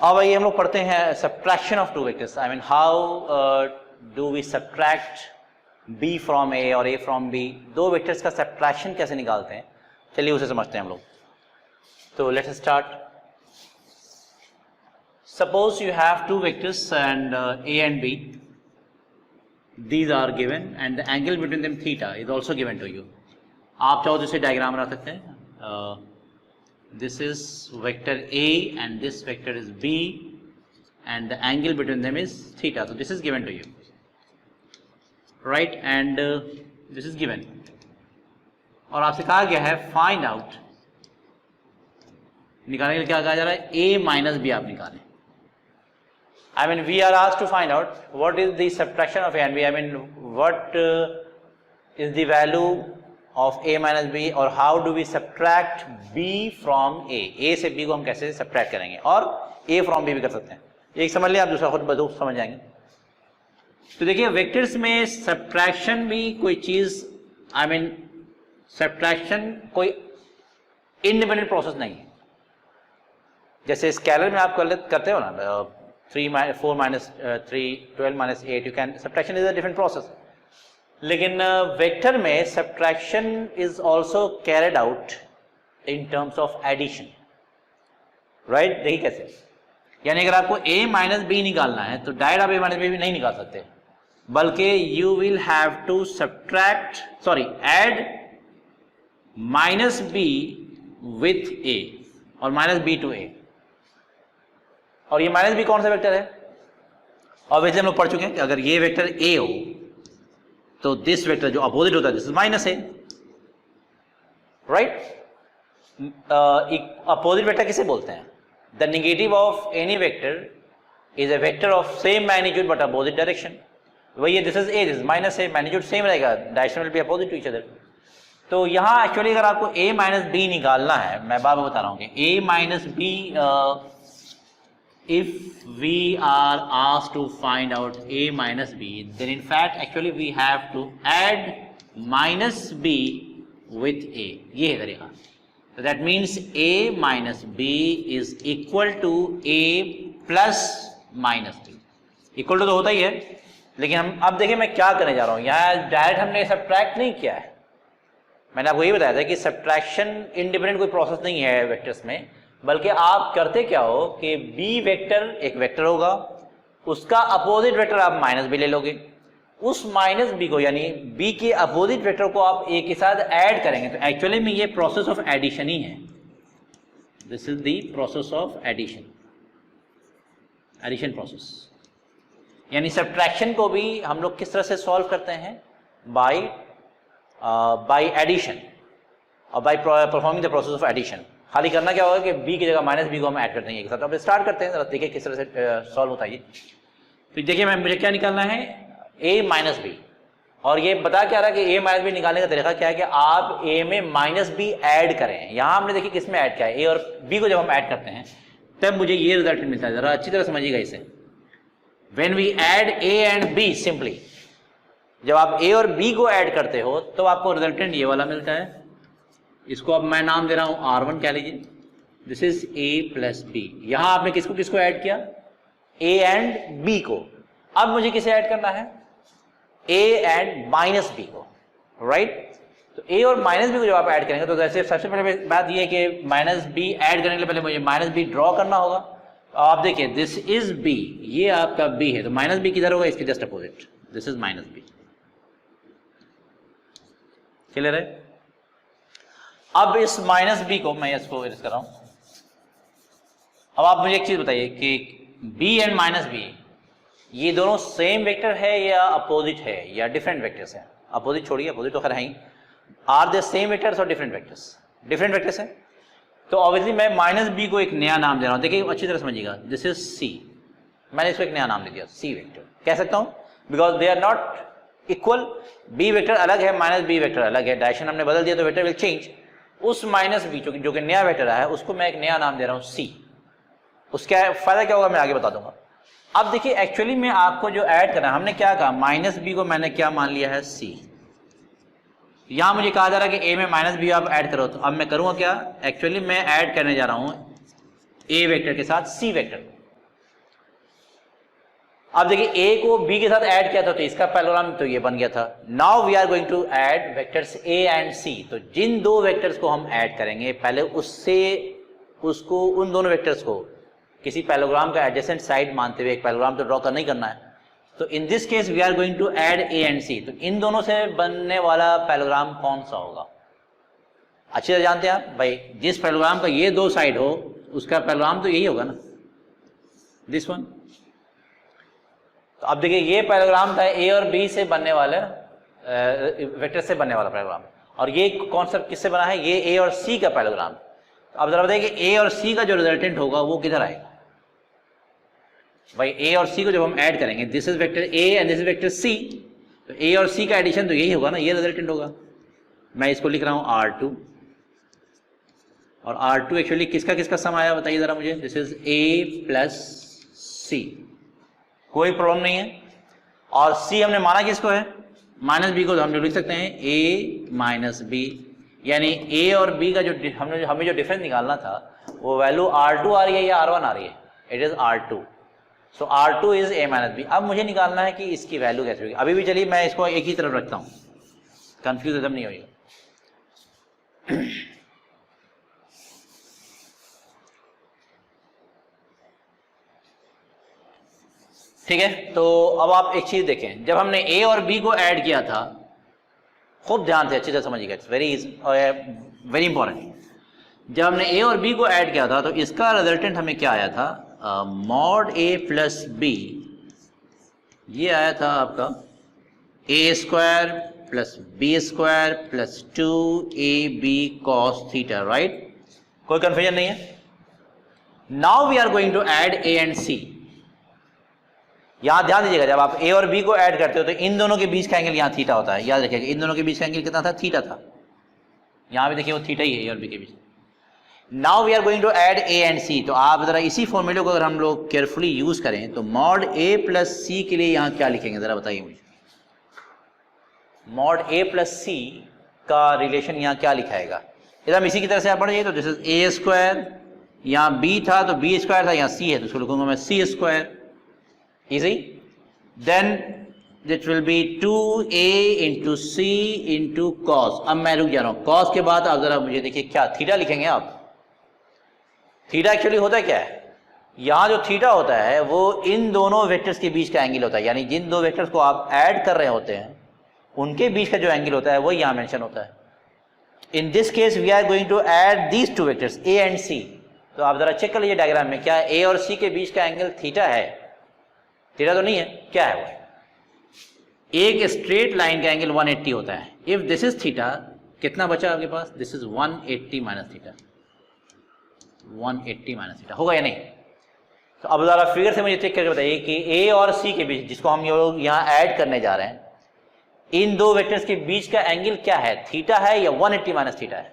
अब आइए हम लोग पढ़ते हैं subtraction of two vectors. I mean how do we subtract B from A और ए फ्रॉम बी। दो वेक्टर्स का सब्ट्रैक्शन कैसे निकालते हैं, चलिए उसे समझते हैं हम लोग। तो let's start. Suppose you have two vectors and a and b. These are given and the angle between them theta is also given to you. आप चाहो तो इसे डायग्राम बना सकते हैं। This is vector a and this vector is b and the angle between them is theta. So this is given to you, right? And this is given. और आपसे कहा गया है find out, निकालने के लिए क्या कहा जा रहा है, a minus b आप निकालें। I mean, we are asked to find out what is the subtraction of a and b. I mean, what is the value of a minus b, और how do we subtract b from a? a से b को हम कैसे subtract करेंगे, और a from b भी कर सकते हैं। एक समझ लिया, आप दूसरा खुद बदू समझ जाएंगे। तो देखिए वेक्टर्स में subtraction भी कोई चीज, I mean, subtraction कोई independent process नहीं है। जैसे स्केलर में आप करते हो ना, 4 minus 3, 12 minus 8, you can, subtraction is a different process. लेकिन वेक्टर में subtraction is also carried out in terms of addition, right? देखिए कैसे, यानी अगर आपको a minus b निकालना है तो डायरेक्ट आप a minus b भी नहीं निकाल सकते, बल्कि you will have to add minus b with a और minus b to a। और ये माइनस बी कौन सा वेक्टर है, और वैसे हम लोग पढ़ चुके हैं कि अगर ये वेक्टर ए हो तो दिस वेक्टर जो अपोजिट होता है this is minus A, right? Opposite vector किसे बोलते हैं? The negative of any vector is a vector of same magnitude but opposite direction. वही है, this is A, this is minus A, magnitude same रहेगा, direction will be opposite to each other. तो यहाँ actually अगर आपको ए minus B निकालना है, मैं बार बार बता रहा हूँ कि A minus B, if we are asked to find out a minus b, then in fact actually we have to add minus b with a। ये है तरीका। So that means a minus b is equal to a plus minus b। Equal to तो होता ही है, लेकिन हम अब देखिए मैं क्या करने जा रहा हूँ। यहाँ डायरेक्ट हमने सब्ट्रैक्ट नहीं किया है, मैंने आपको ये बताया था कि सब्ट्रैक्शन इंडिपेंडेंट कोई प्रोसेस नहीं है वेक्टर्स में, बल्कि आप करते क्या हो कि b वेक्टर एक वेक्टर होगा, उसका अपोजिट वेक्टर आप माइनस b ले लोगे, उस माइनस b को यानी b के अपोजिट वेक्टर को आप a के साथ ऐड करेंगे। तो एक्चुअली में ये प्रोसेस ऑफ एडिशन ही है। This is the process of addition, addition process. यानी सब्ट्रैक्शन को भी हम लोग किस तरह से सॉल्व करते हैं, बाय एडिशन और by performing the process of addition. खाली करना क्या होगा कि b की जगह माइनस बी को हम ऐड कर देंगे एक साथ। अब स्टार्ट करते हैं, जरा देखिए किस तरह से सॉल्व होता है ये। तो देखिए मुझे क्या निकालना है, a माइनस बी, और ये बता क्या रहा है कि a माइनस बी निकालने का तरीका क्या है कि आप a में माइनस बी ऐड करें। यहाँ हमने देखिए किस में ऐड किया है, a और b को जब हम ऐड करते हैं तब मुझे ये रिजल्ट मिलता है। जरा अच्छी तरह समझिएगा इसे। When we add a and b, simply जब आप a और b को ऐड करते हो तो आपको रिजल्टेंट ये वाला मिलता है। इसको अब मैं नाम दे रहा हूं R1 कह लीजिए। This is a plus B. यहां आपने किसको किसको ऐड किया, a एंड b को। अब मुझे किसे ऐड करना है, a एंड माइनस b को, राइट? तो a और माइनस b को जब आप ऐड करेंगे तो जैसे सबसे पहले बात यह है कि माइनस b ऐड करने के लिए पहले मुझे माइनस b ड्रॉ करना होगा। आप देखिए दिस इज b, ये आपका b है, तो माइनस b किधर होगा, इसके just opposite. This is minus b। Clear है? अब इस माइनस बी को मैं इसको इरेज कर रहा हूं। अब आप मुझे एक चीज बताइए कि b एंड माइनस बी ये दोनों सेम वेक्टर है या अपोजिट है या डिफरेंट वेक्टर्स हैं? अपोजिट छोड़िए, अपोजिट तो खैर है ही। आर दे सेम वेक्टर्स और डिफरेंट वेक्टर्स? डिफरेंट वेक्टर्स है। तो ऑब्वियसली मैं माइनस बी को एक नया नाम दे रहा हूं। देखिए अच्छी तरह समझिएगा, दिस इज सी, मैंने इसको एक नया नाम दे दिया, सी वेक्टर कह सकता हूं, because they are not equal. B vector अलग है, माइनस बी वेक्टर अलग है, डायरेक्शन हमने बदल दिया तो वेक्टर विल चेंज। उस माइनस बी जो कि नया वेक्टर है उसको मैं एक नया नाम दे रहा हूं सी। उसका फायदा क्या होगा मैं आगे बता दूंगा। अब देखिए एक्चुअली में आपको जो ऐड करना है, हमने क्या कहा, माइनस बी को मैंने क्या मान लिया है, सी। यहां मुझे कहा जा रहा है कि a में माइनस बी आप ऐड करो, तो अब मैं करूंगा क्या, एक्चुअली मैं ऐड करने जा रहा हूं a वेक्टर के साथ c वेक्टर। अब देखिए ए को बी के साथ ऐड किया था तो इसका पैरेललोग्राम तो ये बन गया था। Now we are going to add vectors A and C. तो जिन दो वेक्टर्स को हम ऐड करेंगे पहले उसको उन दोनों वेक्टर्स को किसी पैरेललोग्राम का एडजेसेंट साइड मानते हुए एक पैरेललोग्राम तो ड्रॉ करना ही करना है। तो in this case we are going to add A and C. तो इन दोनों से बनने वाला पैरेललोग्राम कौन सा होगा? अच्छी तरह जानते हैं आप भाई, जिस पैरेललोग्राम का ये दो साइड हो उसका पैरेललोग्राम तो यही होगा ना, दिस वन। तो अब देखिए ये पैरेललोग्राम था ए और बी से बनने वाले वेक्टर से बनने वाला पैरेललोग्राम, और ये कॉन्सेप्ट किससे बना है? ये ए और सी का पैरेललोग्राम। तो अब जरा बताइए कि ए और सी का जो रिजल्टेंट होगा वो किधर आएगा? भाई ए और सी को जब हम ऐड करेंगे, this is vector A and this is vector C, तो ए और सी का एडिशन तो यही होगा ना, ये रिजल्टेंट होगा। मैं इसको लिख रहा हूं R2, और R2 एक्चुअली किसका किसका सम आया बताइए जरा मुझे? दिस इज A प्लस सी, कोई प्रॉब्लम नहीं है। और C हमने माना किसको है? माइनस बी को। तो हम जो लिख सकते हैं A माइनस बी, यानी A और B का जो हमें जो डिफरेंस निकालना था वो वैल्यू R2 आ रही है या R1 आ रही है? It is R2। So R2 is A minus B. अब मुझे निकालना है कि इसकी वैल्यू कैसे होगी। अभी भी चलिए मैं इसको एक ही तरफ रखता हूँ, कंफ्यूज एकदम नहीं होगा। ठीक है, तो अब आप एक चीज देखें, जब हमने ए और बी को ऐड किया था, खूब ध्यान से अच्छी तरह समझिएगा, इट्स वेरी इंपॉर्टेंट। जब हमने ए और बी को ऐड किया था तो इसका रिजल्टेंट हमें क्या आया था? मॉड ए प्लस बी, ये आया था आपका A square plus B square plus 2ab cos theta, right? कोई कंफ्यूजन नहीं है। Now we are going to add A and C. यहां ध्यान दीजिएगा, जब आप ए और बी को ऐड करते हो तो इन दोनों के बीच का एंगल यहां थीटा होता है, याद रखिएगा। इन दोनों के बीच का एंगल कितना था? थीटा था। यहां भी देखिए वो थीटा ही है ए और बी के बीच। Now we are going to add A and C. तो आप जरा इसी फॉर्मूले को अगर हम लोग केयरफुली यूज करें तो मॉड ए प्लस सी के लिए यहां क्या लिखेंगे जरा बताइए मुझे? मॉड ए प्लस सी का रिलेशन यहां क्या लिखाएगा? यदि हम इसी की तरह से आप पढ़िए तो दिस इज ए स्क्वायर, यहां बी था तो बी स्क्वायर था, यहां सी है तो उसको लिखूंगा मैं सी square, easy, then it will be 2a into c into cos। अब मैं रुक जा रहा हूं, cos के बाद आप जरा मुझे देखिए क्या थीटा लिखेंगे आप? थीटा एक्चुअली होता क्या है? यहां जो थीटा होता है वो इन दोनों वेक्टर्स के बीच का एंगल होता है, यानी जिन दो वेक्टर्स को आप ऐड कर रहे होते हैं उनके बीच का जो एंगल होता है वो यहां मेंशन होता है। In this case we are going to add these two vectors A and C. तो आप जरा चेक कर लीजिए डायग्राम में, क्या ए और सी के बीच का एंगल थीटा है? थीटा तो नहीं है, क्या है वो? एक स्ट्रेट लाइन का एंगल 180 होता है। इफ दिस इज थीटा, कितना बचा आपके पास? This is 180 minus theta, 180 minus theta होगा या नहीं? तो अब जरा फिगर से मुझे चेक करके बताइए कि ए और सी के बीच, जिसको हम यहाँ ऐड करने जा रहे हैं, इन दो वेक्टर्स के बीच का एंगल क्या है? थीटा है या 180 माइनस थीटा है?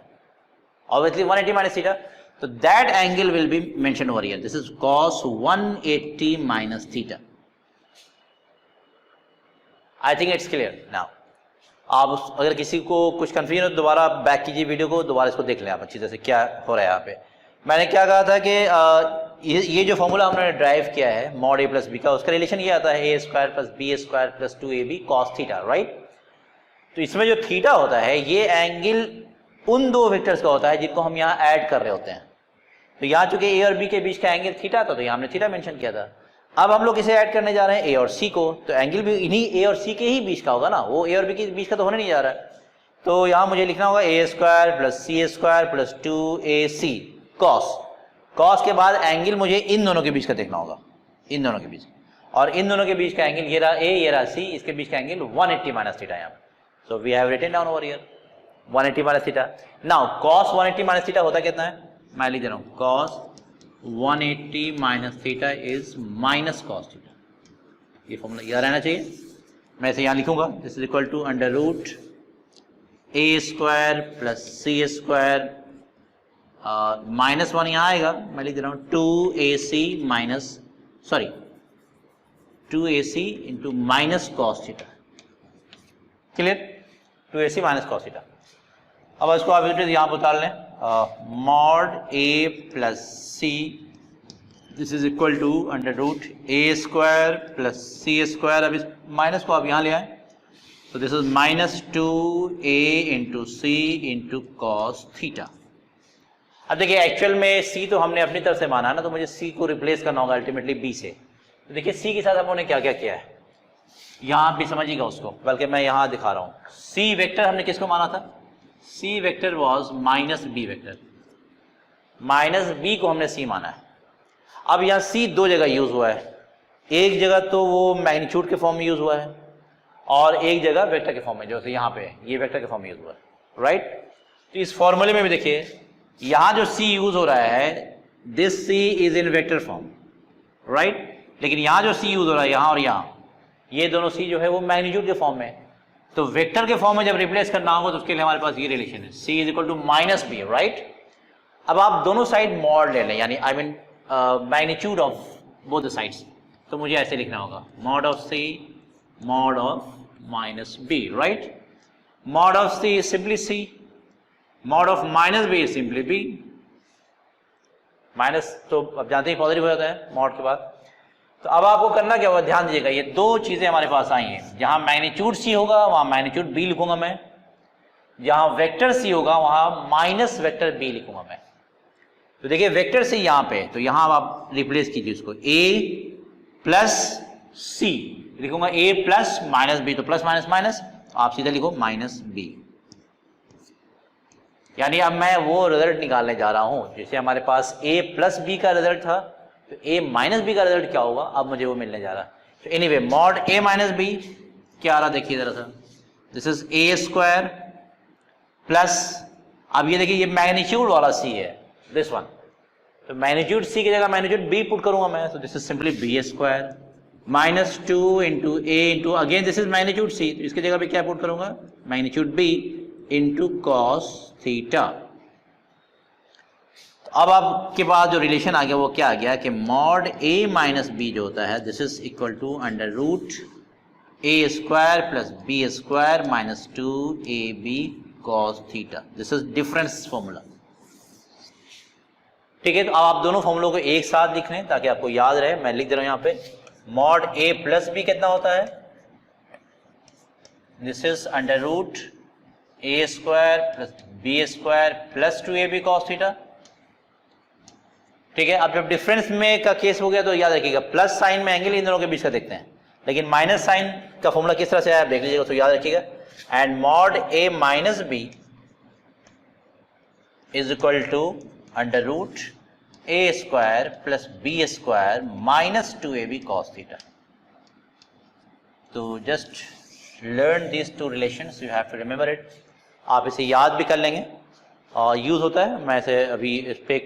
Obviously 180 minus theta. तो that angle will be mention over here, this is cos 180 minus theta. I think it's clear now. आप अगर किसी को कुछ कंफ्यूजन हो तो दोबारा बैक कीजिए वीडियो को, दोबारा इसको देख लें आप अच्छी तरह से क्या हो रहा है यहाँ पे। मैंने क्या कहा था कि ये जो फॉर्मूला हमने ड्राइव किया है मॉड ए प्लस बी का, उसका रिलेशन ये आता है A square plus B square plus 2ab cos theta, right? तो इसमें जो थीटा होता है ये एंगल उन दो वेक्टर्स का होता है जिनको हम यहाँ ऐड कर रहे होते हैं। तो यहाँ चूंकि ए और बी के बीच का एंगल थीटा था तो यहाँ हमने थीटा मेंशन किया था। अब हम लोग इसे ऐड करने जा रहे हैं ए और सी को, तो एंगल भी इन्हीं ए और सी के ही बीच का होगा ना, वो ए और बी के बीच का तो होने नहीं जा रहा है। तो यहाँ मुझे लिखना होगा ए square plus c square plus 2ac cos के बाद एंगल मुझे इन दोनों के बीच का देखना होगा, इन दोनों के बीच, और इन दोनों के बीच का एंगल ये रहा ए, ये रहा सी, इसके बीच का एंगल 180 माइनस थीटा यहाँ पे। So we have written down over here 180 minus theta. Now cos 180 minus theta होता कितना है? मैं लिख दे रहा हूँ cos 180 minus theta is minus cos theta. ये फॉर्मूला याद रहना चाहिए। मैं इसे यहाँ लिखूंगा, this is equal to under root A square plus c square, -1 यहाँ आएगा, मैं लिख दे रहा हूँ 2ac minus 2ac into minus cos theta. Clear? 2ac minus cos theta. अब इसको आप यहाँ पर उतार लें, mod a plus c this is equal to under root A square plus c square. अब इस माइनस को आप यहाँ ले आए तो this is minus two a into c into cos theta. अब देखिए एक्चुअल में सी तो हमने अपनी तरफ से माना है ना, तो मुझे सी को रिप्लेस करना होगा अल्टीमेटली बी से। तो देखिए सी के साथ हम उन्होंने क्या क्या किया है, यहाँ भी समझिएगा उसको, बल्कि मैं यहाँ दिखा रहा हूँ। सी वेक्टर हमने किसको माना था, C vector was minus B vector, minus B को हमने सी माना है। अब यहाँ सी दो जगह यूज हुआ है, एक जगह तो वो मैग्नीट्यूड के फॉर्म में यूज हुआ है और एक जगह वेक्टर के फॉर्म में, जैसे यहाँ पे ये वेक्टर के फॉर्म में यूज हुआ है, राइट। तो इस फॉर्मूले में भी देखिए यहाँ जो सी यूज हो रहा है this c is in vector form, right, लेकिन यहाँ जो सी यूज हो रहा है यहाँ और यहाँ, ये दोनों सी जो है वो मैग्नीट्यूड के फॉर्म में है। तो वेक्टर के फॉर्म में जब रिप्लेस करना होगा तो उसके लिए हमारे पास ये रिलेशन है, C is equal to minus B, right. अब आप दोनों साइड मॉड ले लें, यानी I mean magnitude of both the sides, तो मुझे ऐसे लिखना होगा mod of C mod of minus B, right. Mod of C is simply C, mod of minus B is simply B. Minus तो अब जानते ही पॉजिटिव हो जाता है मॉड के बाद। तो अब आपको करना क्या होगा, ध्यान दीजिएगा, ये दो चीजें हमारे पास आई हैं, जहां मैग्नीट्यूड सी होगा वहां मैग्नीट्यूड बी लिखूंगा मैं, जहां वेक्टर सी होगा वहां माइनस वेक्टर बी लिखूंगा मैं। तो देखिए वेक्टर सी यहाँ पे, तो यहां आप रिप्लेस कीजिए उसको, ए प्लस सी लिखूंगा, ए प्लस माइनस बी, तो प्लस माइनस माइनस, आप सीधा लिखो माइनस बी। यानी अब मैं वो रिजल्ट निकालने जा रहा हूं जैसे हमारे पास ए प्लस बी का रिजल्ट था, तो ए माइनस बी का रिजल्ट क्या होगा, अब मुझे वो मिलने जा रहा है। तो एनीवे मॉड ए माइनस बी क्या आ रहा, देखिए जरा सा, this is A square plus, अब ये देखिए ये मैग्नीट्यूड वाला सी है दिस वन, तो मैग्नीट्यूड सी की जगह मैग्नीट्यूड बी पुट करूंगा मैं, तो this is simply b square minus two into a into again this is magnitude c, तो इसकी जगह पे क्या पुट करूंगा, magnitude b into cos theta. तो अब आपके पास जो रिलेशन आ गया वो क्या आ गया कि मॉड ए माइनस बी जो होता है this is equal to under root A square plus B square minus two A B cos theta. This is difference formula, ठीक है। तो अब आप दोनों फॉर्मूलों को एक साथ लिख लें ताकि आपको याद रहे। मैं लिख दे रहा हूं यहाँ पे, मॉड ए प्लस बी कितना होता है, this is under root A square plus B square plus two A B cos theta, ठीक है। अब जब डिफरेंस में का केस हो गया तो याद रखिएगा प्लस साइन में एंगल इन दोनों के बीच का देखते हैं, लेकिन माइनस साइन का फॉर्मूला किस तरह से आया आप देख लीजिएगा, तो याद रखिएगा and mod A minus B is equal to under root A square plus B square minus two A B cos theta. तो just learn this two relations, you have to remember it. आप इसे याद भी कर लेंगे और use होता है। मैं इसे अभी इस पे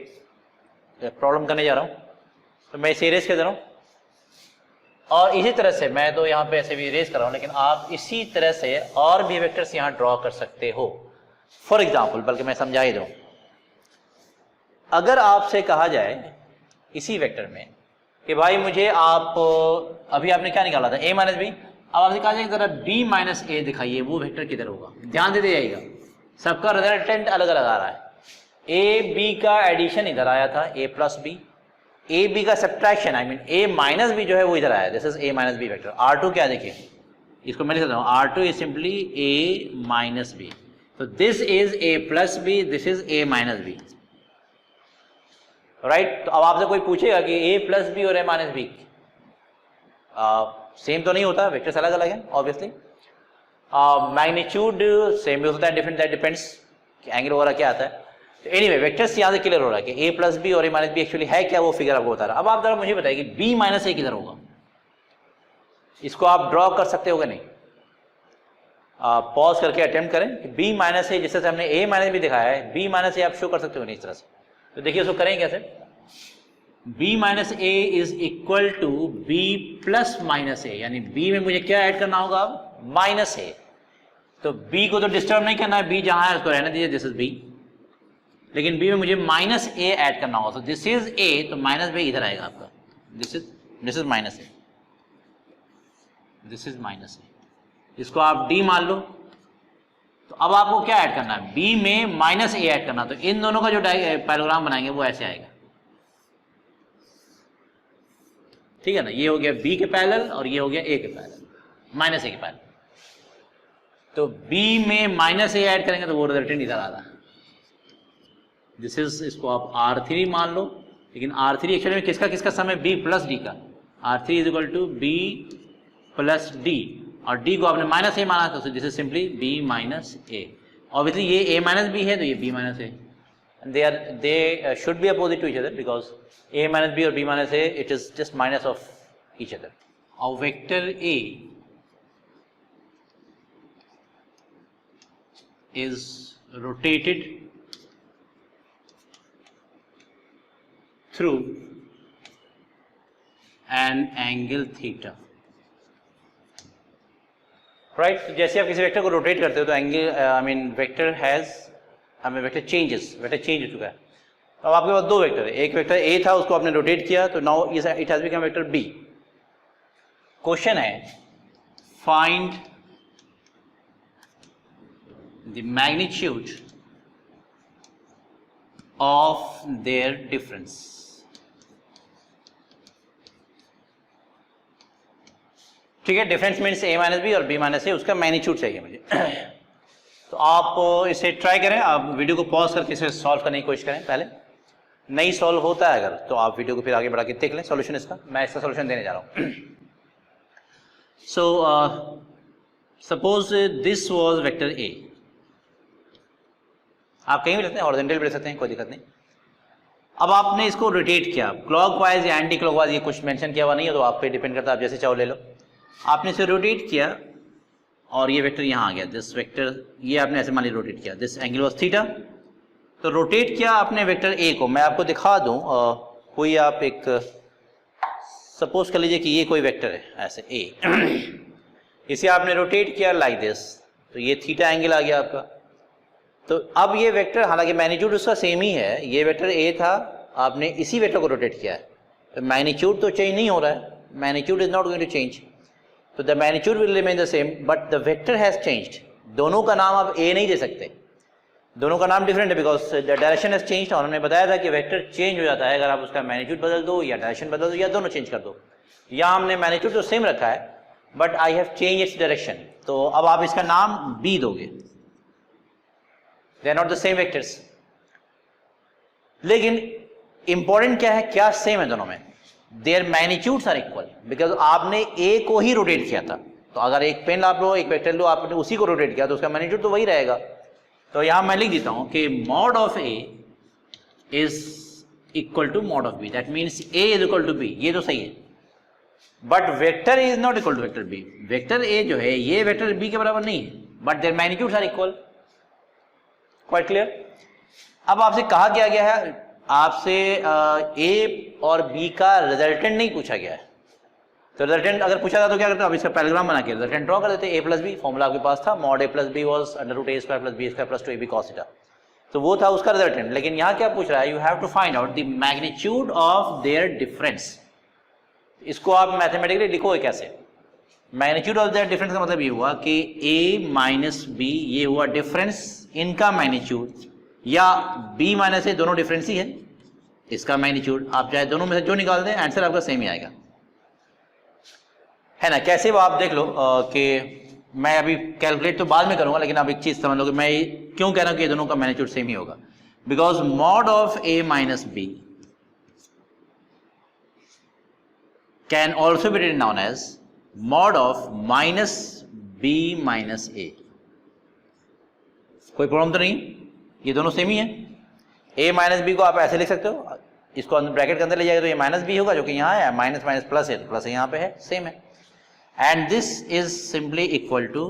प्रॉब्लम करने जा रहा हूँ, तो मैं इसे इरेज कर दे रहा हूँ और इसी तरह से मैं तो यहाँ पे ऐसे भी इरेज कर रहा हूँ, लेकिन आप इसी तरह से और भी वेक्टर्स यहाँ ड्रॉ कर सकते हो। फॉर एग्जाम्पल, बल्कि मैं समझा ही दूँ, अगर आपसे कहा जाए इसी वेक्टर में कि भाई मुझे आप अभी आपने क्या निकाला था, ए माइनस बी, अब आपसे कहा जाए जरा बी माइनस ए दिखाइए, वो वेक्टर किधर होगा, ध्यान दे जाइएगा, सबका रिजल्टेंट अलग अलग आ रहा है। ए बी का एडिशन इधर आया था, A plus B, A B का subtraction I mean A minus B जो है वो इधर आया, this is A minus B vector. R two क्या देखिए, इसको मैं लिख सकता हूँ, R two is simply A minus B, तो this is A plus B, this is A minus B, right. तो अब आपसे कोई पूछेगा कि ए प्लस बी और ए माइनस बी सेम तो नहीं होता, वेक्टर्स अलग अलग हैं ऑब्वियसली। मैग्नीट्यूड सेम भी होता है, डिफरेंट, दैट डिपेंड्स कि एंगल वगैरह क्या आता है। तो एनीवे वेक्टर्स यहाँ से क्लियर हो रहा है कि ए प्लस बी और ए माइनस बी एक्चुअली है क्या, वो फिगर आपको बता रहा है। अब आप जरा मुझे बताइए कि बी माइनस ए किधर होगा, इसको आप ड्रॉ कर सकते हो कि नहीं, पॉज करके अटेम्प्ट करें कि बी माइनस ए, जिस तरह से हमने ए माइनस बी दिखाया है, बी माइनस ए आप शो कर सकते हो नहीं इस तरह से। तो देखिए उसको करें कैसे, b minus A is equal to B plus minus A, यानी b में मुझे क्या ऐड करना होगा, अब माइनस ए। तो b को तो डिस्टर्ब नहीं करना है, b जहां है उसको रहने दीजिए, दिस इज b, लेकिन b में मुझे माइनस ए ऐड करना होगा, तो दिस इज a, तो माइनस b इधर आएगा आपका, this is minus A, this is minus A, इसको आप d मान लो। तो अब आपको क्या ऐड करना है, b में माइनस ए ऐड करना, तो इन दोनों का जो पैराग्राम बनाएंगे वो ऐसे आएगा, ठीक है ना, ये हो गया बी के पैरेलल और ये हो गया ए के पैरेलल, माइनस ए के पैरेलल। तो बी में माइनस ए ऐड करेंगे तो वो रिजल्टेंट इधर आ रहा है। दिस इज, इसको आप R3 मान लो, लेकिन R3 एक्चुअली में किसका किसका सम है, बी प्लस डी का। R3 is equal to B plus d, और डी को आपने माइनस ए माना तो this is simply B minus a. Obviously ये ए माइनस बी है तो ये b minus a, they should be opposite to each other because a minus b or b minus a, it is just minus of each other. Our vector a is rotated through an angle theta. Right तो जैसे आप किसी vector को rotate करते हो तो angle I mean vector has हमें vector change हो चुका है। तो अब आपके पास दो वेक्टर है, एक वेक्टर ए था उसको आपने रोटेट किया तो now it has become vector B. Question है find the magnitude of their difference. ठीक है, difference means A minus B और बी माइनस ए, उसका मैग्नीट्यूड चाहिए मुझे। तो आप इसे ट्राई करें, आप वीडियो को पॉज करके इसे सॉल्व करने की कोशिश करें। पहले नहीं सॉल्व होता है अगर तो आप वीडियो को फिर आगे बढ़ा के देख लें सॉल्यूशन इसका। मैं इसका सॉल्यूशन देने जा रहा हूँ। So suppose this was vector A, आप कहीं भी लिखते हैं, हॉरिजॉन्टल भी लिख सकते हैं, कोई दिक्कत नहीं। अब आपने इसको रोटेट किया क्लॉकवाइज या एंटी क्लॉकवाइज, ये कुछ मेंशन किया हुआ नहीं है तो आप पे डिपेंड करता है, आप जैसे चाहो ले लो। आपने इसे रोटेट किया और ये वेक्टर यहाँ आ गया, दिस वेक्टर ये आपने ऐसे मान ली रोटेट किया, दिस एंगल वाज थीटा। तो रोटेट किया आपने वेक्टर ए को, मैं आपको दिखा दूं कोई आप एक सपोज कर लीजिए कि ये कोई वेक्टर है ऐसे ए, इसे आपने रोटेट किया लाइक दिस, तो ये थीटा एंगल आ गया आपका। तो अब ये वेक्टर हालांकि मैग्नीट्यूड उसका सेम ही है, ये वेक्टर ए था, आपने इसी वेक्टर को रोटेट किया है, तो मैग्नीट्यूड तो चेंज नहीं हो रहा है, magnitude is not going to change, तो the magnitude will remain the same but the vector has changed. दोनों का नाम आप ए नहीं दे सकते, दोनों का नाम डिफरेंट है because the direction has changed. और हमने बताया था कि वेक्टर चेंज हो जाता है अगर आप उसका मैग्नीट्यूड बदल दो या डायरेक्शन बदल दो या दोनों चेंज कर दो। यहाँ हमने मैग्नीट्यूड तो सेम रखा है but I have change its direction, तो अब आप इसका नाम बी दोगे, they are not the same vectors. लेकिन इंपॉर्टेंट क्या है, क्या सेम है दोनों में, their magnitudes are equal because आपने ए को ही रोटेट किया था। तो अगर एक पेन आप लो, एक वेक्टर लो, आपने उसी को रोटेट किया तो उसका मैग्नीट्यूड तो वही रहेगा। तो यहां मैं लिख देता हूं कि mod of a is equal to mod of b, that means a is equal to b, ये तो सही है, but vector is not equal to vector b. Vector a जो है ये वेक्टर बी के बराबर नहीं है, but their magnitudes are equal. Quite clear. अब आपसे कहा क्या गया है, आपसे ए और बी का रिजल्टेंट नहीं पूछा गया है। तो रिजल्टेंट अगर पूछा था तो क्या करते हैं, अब इसका पैराग्राम बना के रिजल्टेंट ड्रॉ कर देते हैं। ए प्लस बी फॉर्मूला आपके पास था, mod a plus b was under root A square plus B square plus 2ab cos theta, तो वो था उसका रिजल्टेंट। लेकिन यहाँ क्या पूछ रहा है, you have to find out the magnitude of their difference. इसको आप मैथमेटिकली लिखोगे कैसे, मैग्नीट्यूड ऑफ देयर डिफरेंस का मतलब ये हुआ कि ए माइनस बी ये हुआ डिफरेंस इनका मैग्नीट्यूड, या बी माइनस ए दोनों डिफरेंस ही है, इसका मैग्नीट्यूड। आप चाहे दोनों में से जो निकाल दें आंसर आपका सेम ही आएगा, है ना। कैसे वो आप देख लो कि मैं अभी कैलकुलेट तो बाद में करूंगा, लेकिन आप एक चीज समझ लो कि मैं क्यों कह रहा हूं कि ये दोनों का मैग्नीट्यूड सेम ही होगा, because mod of A minus B can also be written known as mod of minus B minus A. कोई प्रॉब्लम तो नहीं, ये दोनों सेम ही है। ए माइनस बी को आप ऐसे लिख सकते हो, इसको ब्रैकेट के अंदर ले जाएगा तो ये माइनस बी होगा जो कि यहाँ है, माइनस माइनस प्लस है तो प्लस यहाँ पे है, सेम है। And this is simply equal to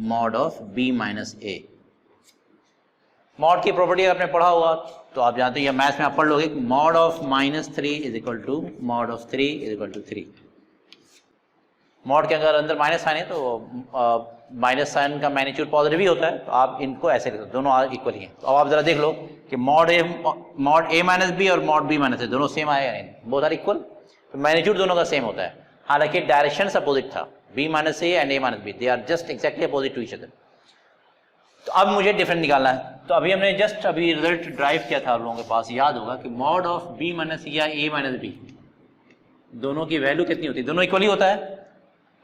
mod of b minus a. Mod की प्रॉपर्टी अगर आपने पढ़ा हुआ तो आप जानते हो, या मैथ्स में आप पढ़ लोगे, mod of minus 3 is equal to mod of 3 is equal to 3। Mod के अगर अंदर माइनस साइन है तो माइनस साइन का मैग्नीट्यूड पॉजिटिव ही होता है, तो आप इनको ऐसे लिखते हो, दोनों इक्वल ही हैं। तो अब आप जरा देख लो कि मॉड ए माइनस बी और मॉड बी माइनस ए दोनों सेम आए या नहीं, बोथ आर इक्वल, तो मैग्नीट्यूड दोनों का सेम होता है। हालांकि डायरेक्शन अपोजिट था, b minus a and a minus b, they are just exactly opposite to each other. तो अब मुझे डिफरेंस निकालना है, तो अभी हमने जस्ट अभी रिजल्ट ड्राइव किया था, आप लोगों के पास याद होगा कि मॉड ऑफ बी माइनस या ए माइनस बी, दोनों की वैल्यू कितनी होती है, दोनों इक्वली होता है।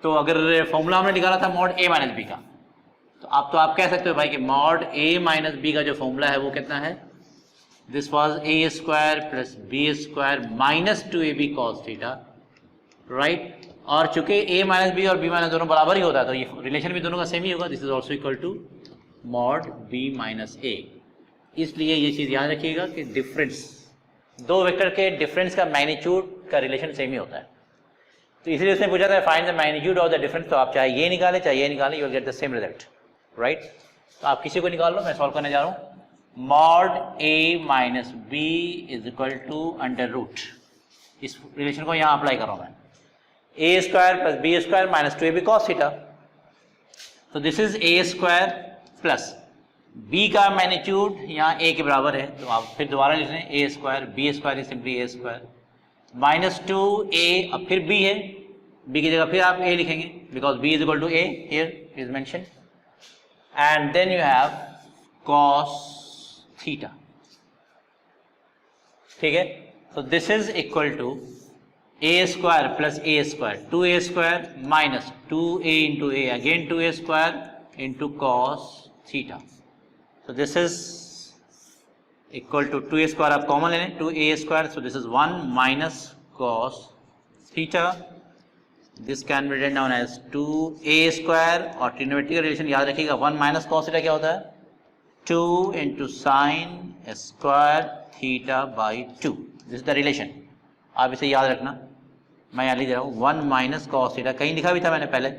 तो अगर फॉर्मूला हमने निकाला था मॉड ए माइनस बी का, तो आप कह सकते हो भाई कि मॉड ए माइनस बी का जो फॉर्मूला है वो कितना है, this was a square plus B square minus 2ab cos theta, right. और चूंकि a माइनस बी और b माइनस दोनों बराबर ही होता है तो ये रिलेशन भी दोनों का सेम ही होगा, this is also equal to mod b minus a। इसलिए ये चीज़ याद रखिएगा कि डिफरेंस, दो वेक्टर के डिफरेंस का मैग्नीट्यूड का रिलेशन सेम ही होता है। तो इसलिए उसने पूछा था find the magnitude of the difference, तो आप चाहे ये निकालें चाहे ये निकालें, you will get the same result, right. तो आप किसी को निकाल लो, मैं सॉल्व करने जा रहा हूँ। Mod a minus B is equal to under root, इस रिलेशन को यहाँ अप्लाई कर रहा हूँ मैं, A square plus B square minus 2ab cos theta. तो this is A square plus b का मैग्नीट्यूड यहाँ a के बराबर है, तो आप फिर दोबारा लिख लें A square, B square is simply A square minus 2a, अब फिर b है, b की जगह फिर आप a लिखेंगे because b is equal to a here is mention, and then you have cos theta, ठीक है। तो this is equal to a square plus a square, 2a square minus 2a into a again 2a square into cos theta. So this is equal to 2a square, आप common ले लें 2a square, so this is 1 minus cos theta, this can be written down as 2a square, और trigonometry का relation याद रखिएगा 1 minus cos theta क्या होता है 2 into sin square theta by 2, this is the relation, आप इसे याद रखना, मैं यहाँ लिख रहा हूँ 1 minus cos theta, कहीं लिखा भी था मैंने पहले,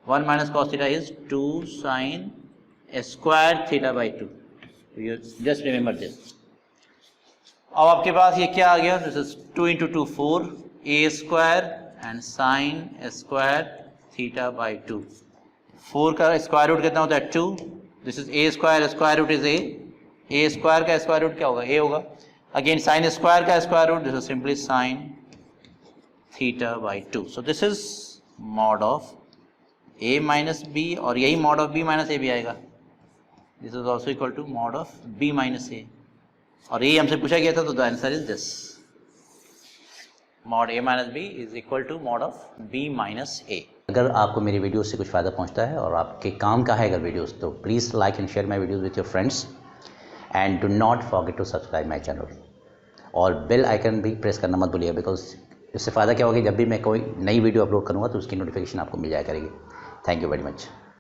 1 minus cos theta is 2 sin square theta by 2, you just remember this। अब आपके पास ये क्या आ गया, this is 2 into 2 4 a square and sin square theta by 2, 4 का स्क्वायर रूट कितना होता है 2, this is a square root is a square का स्क्वायर रूट क्या होगा a होगा, अगेन sin स्क्वायर का square root, this is simply sin theta by 2, so this is mod of a minus b, और यही mod of b minus a भी आएगा, this is also equal to mod of b minus a, और a हमसे पूछा गया था तो the answer is this, mod a minus b is equal to mod of b minus a। अगर आपको मेरी वीडियो से कुछ फ़ायदा पहुंचता है और आपके काम का है अगर वीडियोस, तो please like and share my videos with your friends, and do not forget to subscribe my channel, और बेल आइकन भी प्रेस करना मत भूलिएगा, बिकॉज इससे फ़ायदा क्या होगा, जब भी मैं कोई नई वीडियो अपलोड करूँगा तो उसकी नोटिफिकेशन आपको मिल जाया करेगी। Thank you very much.